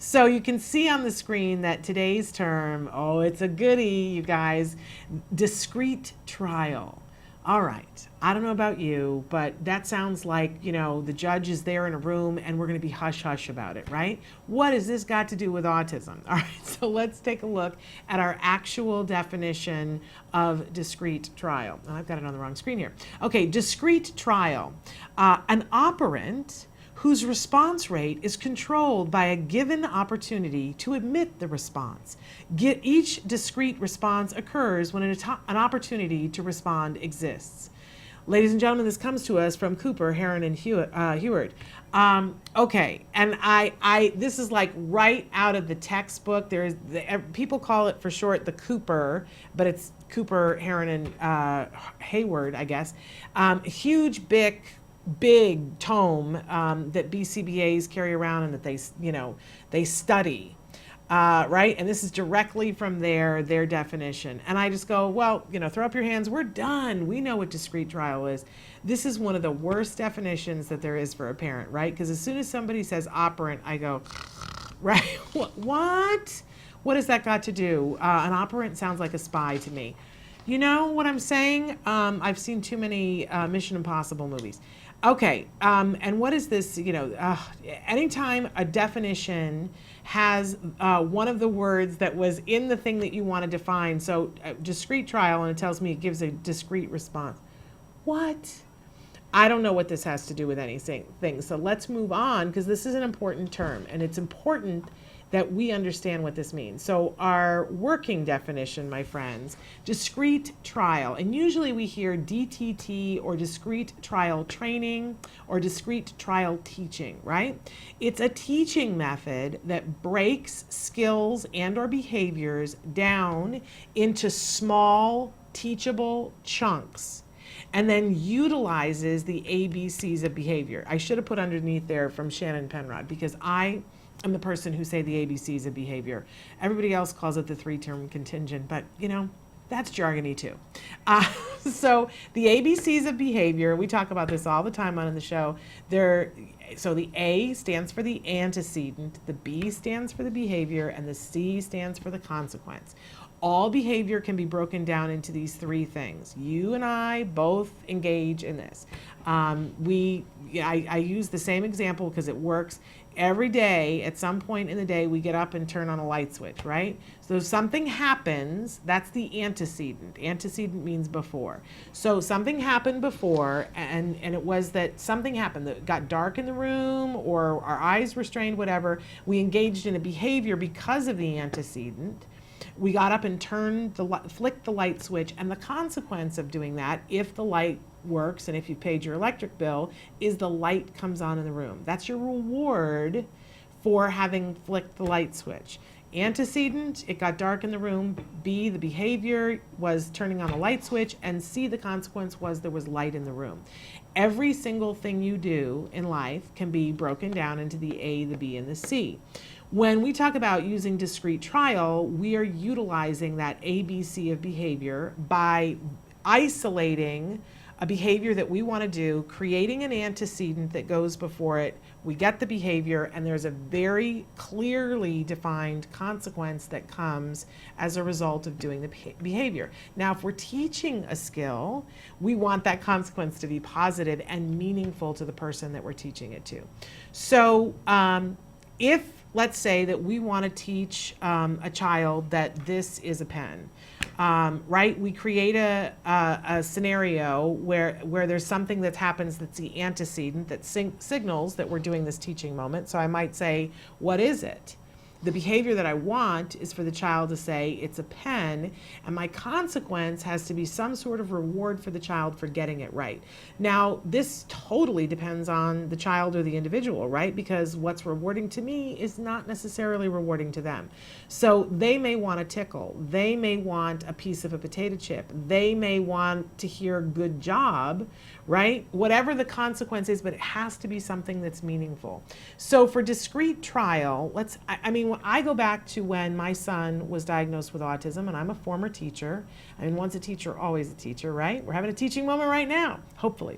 So you can see on the screen that today's term, oh, it's a goodie, you guys, discrete trial. All right, I don't know about you, but that sounds like, the judge is there in a room and we're going to be hush hush about it, right? What has this got to do with autism? All right, so let's take a look at our actual definition of discrete trial. Oh, I've got it on the wrong screen here. Okay, discrete trial. An operant whose response rate is controlled by a given opportunity to admit the response. Each discrete response occurs when an opportunity to respond exists. Ladies and gentlemen, this comes to us from Cooper, Heron, and Heward. Okay, and this is like right out of the textbook. People call it for short the Cooper, but it's Cooper, Heron, and Hayward, I guess. Huge, big tome that BCBAs carry around and that they study, right? And this is directly from their definition. And I just go, well, throw up your hands. We're done. We know what discrete trial is. This is one of the worst definitions that there is for a parent, right? Because as soon as somebody says operant, I go, right? What? What has that got to do? An operant sounds like a spy to me. You know what I'm saying? I've seen too many Mission Impossible movies. Okay, and what is this? Anytime a definition has one of the words that was in the thing that you want to define, so discrete trial, and it tells me it gives a discrete response. What? I don't know what this has to do with anything. So let's move on, because this is an important term, and it's important that we understand what this means. So our working definition, my friends, discrete trial, and usually we hear DTT or discrete trial training or discrete trial teaching, right? It's a teaching method that breaks skills and or behaviors down into small teachable chunks and then utilizes the ABCs of behavior. I should have put underneath there from Shannon Penrod, because I'm the person who say the ABCs of behavior. Everybody else calls it the three-term contingent, but that's jargony too. So the ABCs of behavior, we talk about this all the time on the show. So the A stands for the antecedent, the B stands for the behavior, and the C stands for the consequence. All behavior can be broken down into these three things. You and I both engage in this. I use the same example because it works. Every day, at some point in the day, we get up and turn on a light switch, right? So if something happens, that's the antecedent. Antecedent means before. So something happened before, and it was that something happened that got dark in the room, or our eyes were strained, whatever. We engaged in a behavior because of the antecedent. We got up and flicked the light switch, and the consequence of doing that, if the light works and if you paid your electric bill, is the light comes on in the room. That's your reward for having flicked the light switch. Antecedent, it got dark in the room. B, the behavior was turning on the light switch. And C, the consequence was there was light in the room. Every single thing you do in life can be broken down into the A, the B, and the C. When we talk about using discrete trial, we are utilizing that ABC of behavior by isolating a behavior that we want to do, creating an antecedent that goes before it. We get the behavior, and there's a very clearly defined consequence that comes as a result of doing the behavior. Now, if we're teaching a skill, we want that consequence to be positive and meaningful to the person that we're teaching it to. So if, let's say that we want to teach a child that this is a pen, right? We create a scenario where there's something that happens that's the antecedent that signals that we're doing this teaching moment. So I might say, what is it? The behavior that I want is for the child to say it's a pen, and my consequence has to be some sort of reward for the child for getting it right. Now, this totally depends on the child or the individual, right? Because what's rewarding to me is not necessarily rewarding to them. So they may want a tickle. They may want a piece of a potato chip. They may want to hear good job, right? Whatever the consequence is, but it has to be something that's meaningful. So for discrete trial, when I go back to when my son was diagnosed with autism, and I'm a former teacher. I mean, once a teacher, always a teacher, right? We're having a teaching moment right now, hopefully.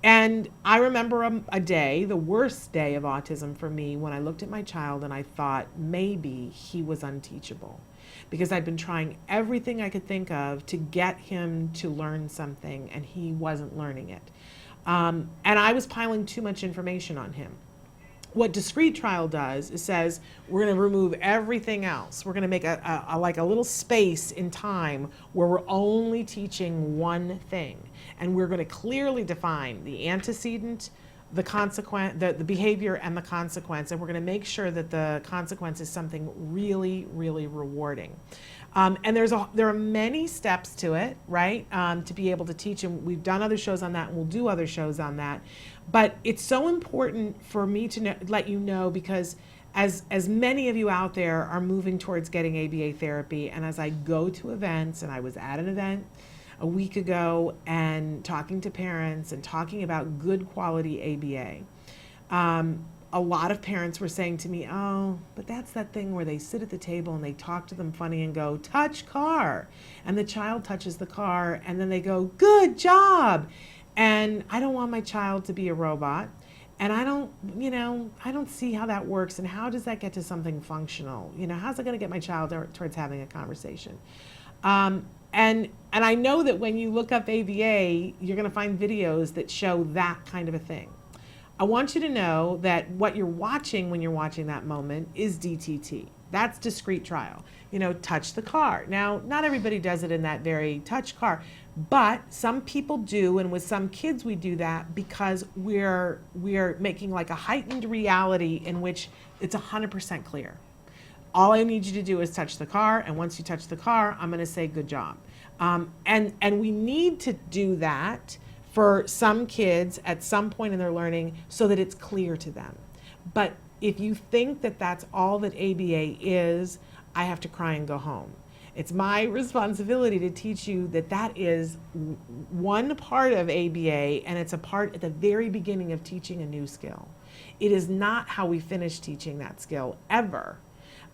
And I remember a day, the worst day of autism for me, when I looked at my child and I thought maybe he was unteachable, because I'd been trying everything I could think of to get him to learn something and he wasn't learning it. And I was piling too much information on him. What Discrete trial does is says we're going to remove everything else. We're going to make like a little space in time where we're only teaching one thing, and we're going to clearly define the antecedent, the consequence, the behavior, and the consequence, and we're going to make sure that the consequence is something really, really rewarding. And there are many steps to it, right? To be able to teach, and we've done other shows on that, and we'll do other shows on that. But it's so important for me to let you know, because as many of you out there are moving towards getting ABA therapy, and as I go to events, and I was at an event a week ago and talking to parents and talking about good quality ABA, a lot of parents were saying to me, oh, but that's that thing where they sit at the table and they talk to them funny and go, touch car. And the child touches the car and then they go, good job. And I don't want my child to be a robot. And I don't see how that works. And how does that get to something functional? How's it going to get my child towards having a conversation? And I know that when you look up ABA, you're going to find videos that show that kind of a thing. I want you to know that what you're watching when you're watching that moment is DTT. That's discrete trial. Touch the car. Now, not everybody does it in that very touch car, but some people do, and with some kids we do that because we're making like a heightened reality in which it's 100% clear. All I need you to do is touch the car, and once you touch the car, I'm going to say good job. And we need to do that for some kids at some point in their learning so that it's clear to them. But if you think that that's all that ABA is, I have to cry and go home. It's my responsibility to teach you that that is one part of ABA, and it's a part at the very beginning of teaching a new skill. It is not how we finish teaching that skill, ever.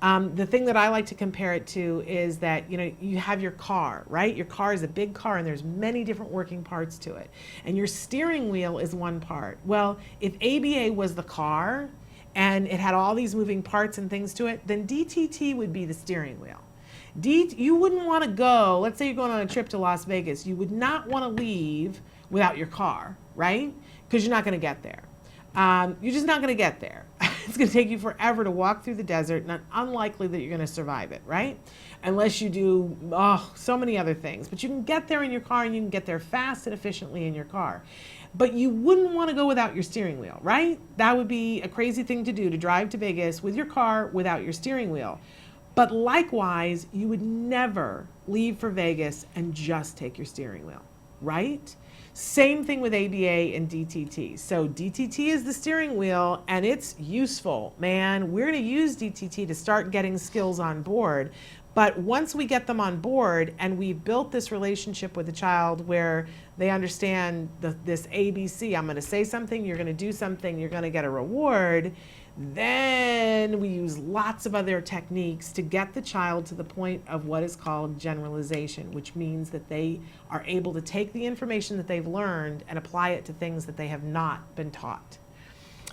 The thing that I like to compare it to is that, you have your car, right? Your car is a big car and there's many different working parts to it. And your steering wheel is one part. Well, if ABA was the car and it had all these moving parts and things to it, then DTT would be the steering wheel. You wouldn't want to go, let's say you're going on a trip to Las Vegas, you would not want to leave without your car, right? Because you're not going to get there. You're just not going to get there. It's going to take you forever to walk through the desert, and unlikely that you're going to survive it, right? Unless you do so many other things. But you can get there in your car, and you can get there fast and efficiently in your car. But you wouldn't want to go without your steering wheel, right? That would be a crazy thing to do, to drive to Vegas with your car without your steering wheel. But likewise, you would never leave for Vegas and just take your steering wheel, right? Same thing with ABA and DTT. So DTT is the steering wheel, and it's useful, man. We're going to use DTT to start getting skills on board. But once we get them on board and we've built this relationship with the child where they understand this ABC, I'm going to say something, you're going to do something, you're going to get a reward, then we use lots of other techniques to get the child to the point of what is called generalization, which means that they are able to take the information that they've learned and apply it to things that they have not been taught.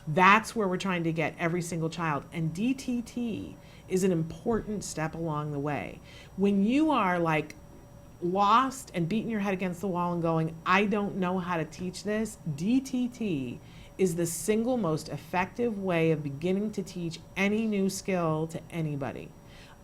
That's where we're trying to get every single child. And DTT is an important step along the way. When you are like lost and beating your head against the wall and going, I don't know how to teach this, DTT is the single most effective way of beginning to teach any new skill to anybody.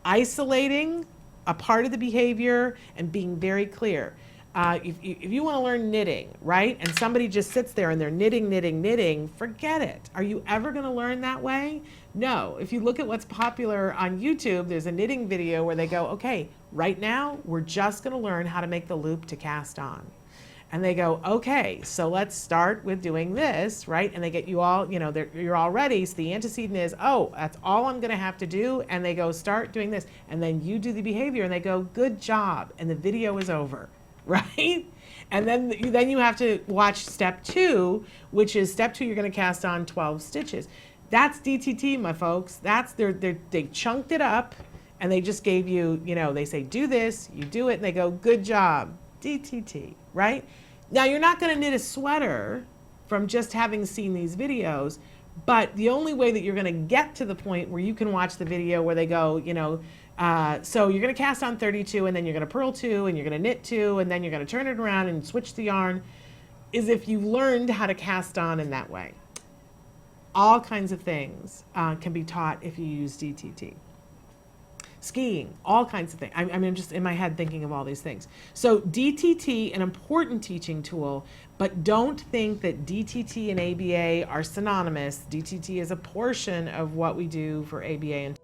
Isolating a part of the behavior and being very clear. If you want to learn knitting, right, and somebody just sits there and they're knitting, forget it. Are you ever going to learn that way? No. If you look at what's popular on YouTube, there's a knitting video where they go, okay, right now we're just going to learn how to make the loop to cast on. And they go, okay, so let's start with doing this, right? And they get you all, you're all ready. So the antecedent is, oh, that's all I'm going to have to do. And they go, start doing this. And then you do the behavior and they go, good job. And the video is over, right? And then you have to watch step 2, which is step 2, you're going to cast on 12 stitches. That's DTT, my folks. They chunked it up and they just gave you, they say, do this, you do it, and they go, good job. DTT, right? Now, you're not going to knit a sweater from just having seen these videos. But the only way that you're going to get to the point where you can watch the video where they go, so you're going to cast on 32 and then you're going to purl 2 and you're going to knit 2 and then you're going to turn it around and switch the yarn, is if you learned how to cast on in that way. All kinds of things can be taught if you use DTT. Skiing, all kinds of things. I'm just in my head thinking of all these things. So DTT, an important teaching tool, but don't think that DTT and ABA are synonymous. DTT is a portion of what we do for ABA and